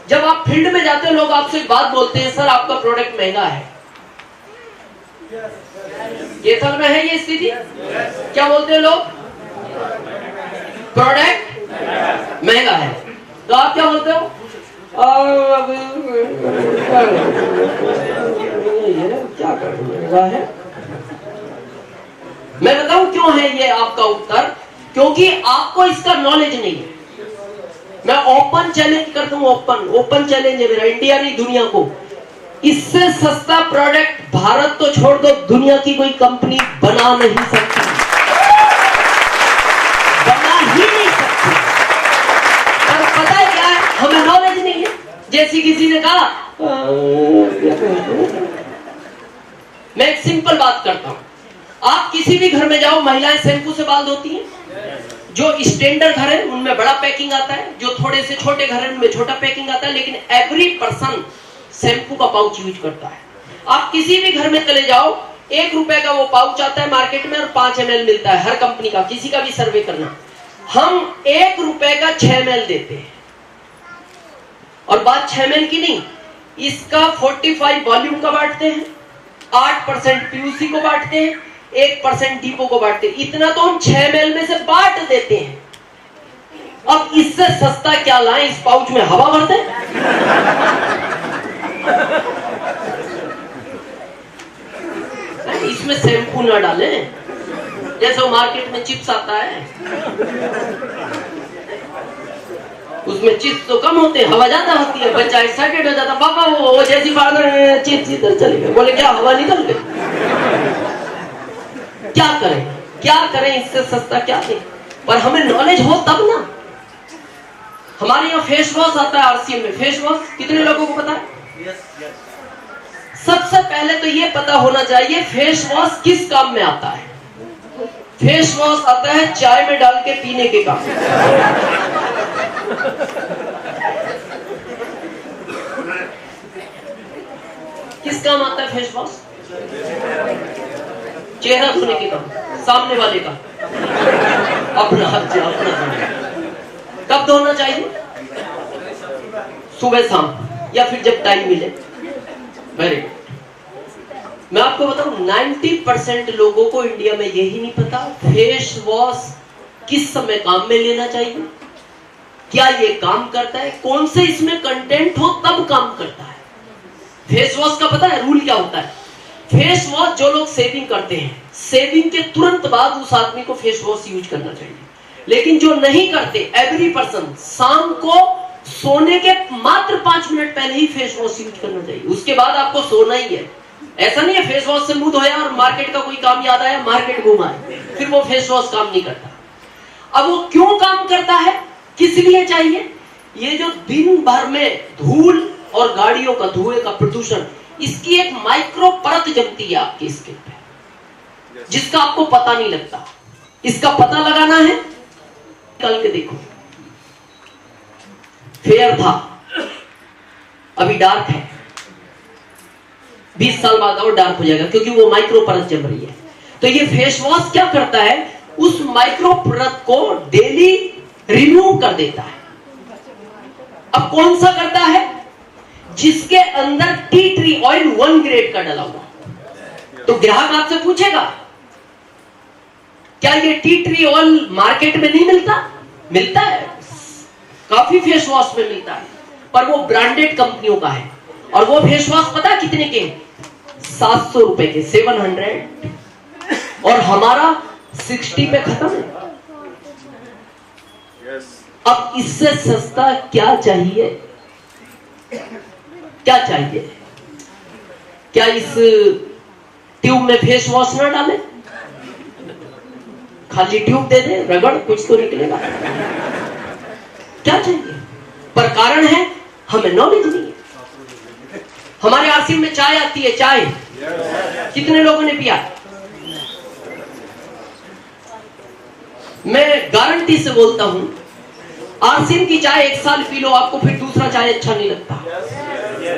जब आप फील्ड में जाते हो लोग आपसे एक बात बोलते हैं, सर आपका प्रोडक्ट महंगा है। केथल में है ये स्थिति? क्या बोलते हैं लोग? प्रोडक्ट महंगा है। तो आप क्या बोलते हो? क्या महंगा है? मैं बताऊं क्यों है ये आपका उत्तर? क्योंकि आपको इसका नॉलेज नहीं है। मैं ओपन चैलेंज करता हूं, ओपन चैलेंज है मेरा, इंडिया नहीं दुनिया को। इससे सस्ता प्रोडक्ट भारत तो छोड़ दो, दुनिया की कोई कंपनी बना नहीं सकती, बना ही नहीं सकती। पर पता है क्या है? हमें नॉलेज नहीं है। जैसे किसी ने कहा, मैं एक सिंपल बात करता हूं, आप किसी भी घर में जाओ, महिलाएं शैम्पू से बाल धोती हैं। जो स्टैंडर्ड घर है उनमें बड़ा पैकिंग आता है, जो थोड़े से छोटे घर है उनमें छोटा पैकिंग आता है, लेकिन एवरी पर्सन शैम्पू का पाउच यूज करता है। आप किसी भी घर में चले जाओ, 1 रुपए का वो पाउच आता है मार्केट में और 5 ml मिलता है हर कंपनी का। किसी का भी सर्वे करना, हम 1 रुपए का 6 ml देते हैं। और बात 6 ml की नहीं, इसका 45 वॉल्यूम का बांटते हैं, 8% पीयूसी को बांटते हैं, 1% डीपो को बांटते हैं। इतना तो हम 6 ml में से बांट देते हैं। अब इससे सस्ता क्या लाएं? इस पाउच में हवा भर दें? इसमें शैम्पू ना डालें, जैसे वो मार्केट में चिप्स आता है, उसमें चिप्स तो कम होते हैं, हवा ज्यादा होती है। बच्चा एक्साइटेड हो जाता, पापा वो जैसी फादर चिप्स इधर चले गए, बोले क्या हवा निकल गई? क्या करें, क्या करें? इससे सस्ता क्या दें? पर हमें नॉलेज हो तब ना। हमारे यहाँ फेस वॉश आता है आरसीएम में। फेस वॉश कितने लोगों को पता है? सबसे पहले तो ये पता होना चाहिए फेस वॉश किस काम में आता है। फेस वॉश आता है चाय में डाल के पीने के काम। किस काम आता है फेस वॉश? चेहरा धोने के काम, सामने वाले का, अपना कब धोना चाहिए? सुबह शाम या फिर जब टाइम मिले। Very good. मैं आपको बताऊं 90% लोगों को इंडिया में यही नहीं पता फेस वॉश किस समय काम में लेना चाहिए, क्या ये काम करता है, कौन से इसमें कंटेंट हो तब काम करता है। फेस वॉश का पता है रूल क्या होता है? फेस वॉश जो लोग शेविंग करते हैं, शेविंग के तुरंत बाद उस आदमी को फेस वॉश यूज करना चाहिए। लेकिन जो नहीं करते, एवरी पर्सन शाम को सोने के मात्र 5 मिनट पहले ही फेस वॉश यूज करना चाहिए। उसके बाद आपको सोना ही है। ऐसा नहीं है फेस वॉश से मुंह धोया और मार्केट का कोई काम याद आया, मार्केट घुमाए, फिर वो फेस वॉश काम नहीं करता। अब वो क्यों काम करता है, किस लिए चाहिए? ये जो दिन भर में धूल और गाड़ियों का धुएं का प्रदूषण, इसकी एक माइक्रो परत जमती है आपकी स्किन पे, जिसका आपको पता नहीं लगता। इसका पता लगाना है, कल के देखो फेयर था, अभी डार्क है, 20 साल बाद और डार्क हो जाएगा, क्योंकि वो माइक्रो परत जम रही है। तो ये फेस वॉश क्या करता है? उस माइक्रो परत को डेली रिमूव कर देता है। अब कौन सा करता है? जिसके अंदर टी ट्री ऑयल 1 ग्रेड का डला हुआ। तो ग्राहक आपसे पूछेगा क्या ये टी ट्री ऑयल मार्केट में नहीं मिलता? मिलता है, काफी फेस वॉश में मिलता है, पर वो ब्रांडेड कंपनियों का है। और वो फेस वॉश पता कितने के? 700 रुपए के, 700। और हमारा 60 पे खत्म है। अब इससे सस्ता क्या चाहिए? क्या चाहिए? क्या इस ट्यूब में फेस वॉश ना डाले, खाली ट्यूब दे दे, रगड़ कुछ तो निकलेगा? क्या चाहिए? पर कारण है हमें नॉलेज नहीं है। हमारे आरसीएम में चाय आती है, चाय कितने लोगों ने पिया? मैं गारंटी से बोलता हूं, आरसीएम की चाय 1 साल पी लो, आपको फिर दूसरा चाय अच्छा नहीं लगता।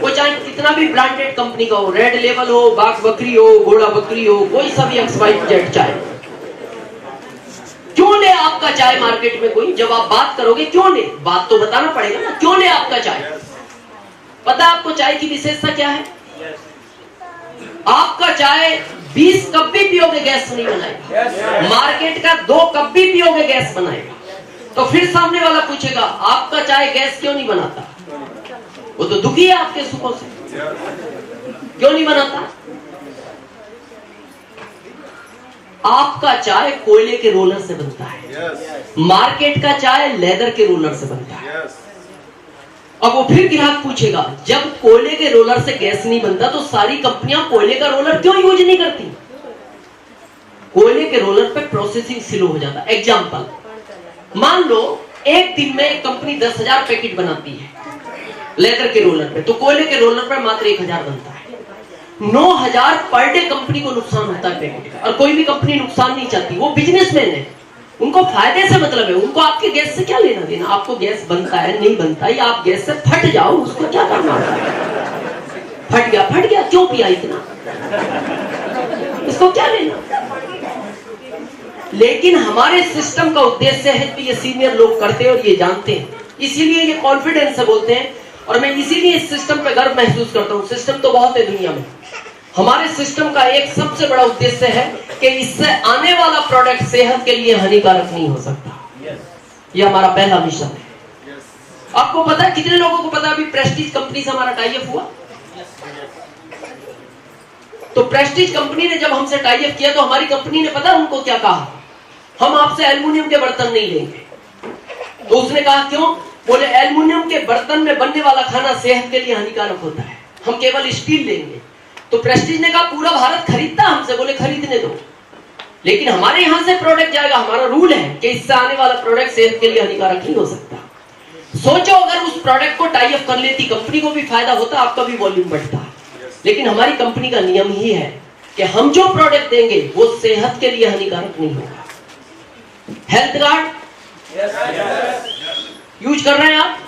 वो चाहे कितना भी ब्रांडेड कंपनी का हो, रेड लेवल हो, बाग बकरी हो, घोड़ा बकरी हो, कोई सा भी XYZ चाय। क्यों ले आपका चाय मार्केट में कोई? जब आप बात करोगे क्यों ले, बात तो बताना पड़ेगा ना, क्यों ले आपका चाय? पता आपको चाय की विशेषता क्या है? आपका चाय 20 कप भी पियोगे गैस नहीं बनाएगा, मार्केट का 2 कप भी पियोगे गैस बनाएगा। तो फिर सामने वाला पूछेगा आपका चाय गैस क्यों नहीं बनाता? वो तो दुखी है आपके सुखों से, क्यों नहीं बनाता? आपका चाय कोयले के रोलर से बनता है, मार्केट का चाय लेदर के रोलर से बनता है। अब वो फिर ग्राहक पूछेगा जब कोयले के रोलर से गैस नहीं बनता तो सारी कंपनियां कोयले का रोलर क्यों यूज नहीं करती? कोयले के रोलर पे प्रोसेसिंग स्लो हो जाता है। एग्जांपल, मान लो एक दिन में एक कंपनी 10,000 पैकेट बनाती है लेदर के रोलर पे, तो कोयले के रोलर पे मात्र 1,000 बनता है। 9,000 पर डे कंपनी को नुकसान होता है पैकेट का। और कोई भी कंपनी नुकसान नहीं चाहती, वो बिजनेसमैन है, उनको फायदे से मतलब है, उनको आपके गैस से क्या लेना देना। आपको गैस बनता है नहीं बनता है, या आप गैस से फट जाओ, उसको क्या करना होता है? फट गया क्यों पिया इतना, इसको क्या लेना। लेकिन हमारे सिस्टम का उद्देश्य है कि ये सीनियर लोग करते हैं और ये जानते हैं, इसीलिए ये कॉन्फिडेंस से बोलते हैं। और मैं इसीलिए इस सिस्टम पे गर्व महसूस करता हूँ। सिस्टम तो बहुत है दुनिया में, हमारे सिस्टम का एक सबसे बड़ा उद्देश्य है कि इससे आने वाला प्रोडक्ट सेहत के लिए हानिकारक नहीं हो सकता। यह हमारा पहला मिशन है। आपको पता है, कितने लोगों को पता है अभी प्रेस्टीज कंपनी से हमारा टाई अप हुआ? तो प्रेस्टीज कंपनी ने जब हमसे टाई अप किया तो हमारी कंपनी ने पता उनको क्या कहा? हम आपसे एल्युमिनियम के बर्तन नहीं लेंगे। तो उसने कहा क्यों? बोले एल्युमिनियम के बर्तन में बनने वाला खाना सेहत के लिए हानिकारक होता है, हम केवल स्टील लेंगे। तो प्रेस्टीज ने कहा पूरा भारत खरीदता हमसे, बोले खरीदने दो, लेकिन हमारे यहां से प्रोडक्ट जाएगा, हमारा रूल है कि इससे आने वाला प्रोडक्ट सेहत के लिए हानिकारक नहीं हो सकता। सोचो अगर उस प्रोडक्ट को टाई अप कर लेती, कंपनी को भी फायदा होता, आपका भी वॉल्यूम बढ़ता। लेकिन हमारी कंपनी का नियम ही है कि हम जो प्रोडक्ट देंगे वो सेहत के लिए हानिकारक नहीं होगा। हेल्थ गार्ड यूज कर रहे हैं आप?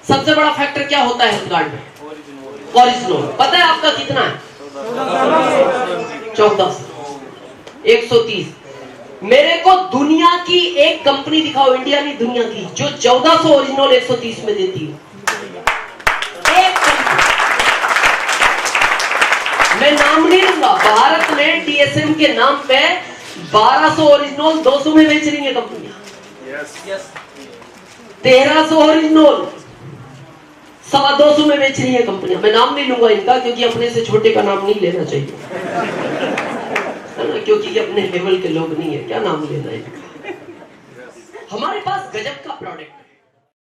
सबसे बड़ा फैक्टर क्या होता है हेल्थ गार्ड में? कोलेस्ट्रॉल। पता है आपका कितना है? 1400, 130। मेरे को दुनिया की एक कंपनी दिखाओ, इंडिया नहीं दुनिया की, जो 1400 ओरिजिनल 130 में देती है। एक कंपनी, मैं नाम नहीं लूंगा, भारत में डीएसएम के नाम पे 1200 ओरिजिनल 200 में बेच रही है कंपनियां। 1300 ओरिजिनल 225 में बेच रही है कंपनियां। मैं नाम नहीं लूंगा इनका, क्योंकि अपने से छोटे का नाम नहीं लेना चाहिए, है ना, क्योंकि ये अपने लेवल के लोग नहीं है, क्या नाम लेना है इनका। हमारे पास गजब का प्रोडक्ट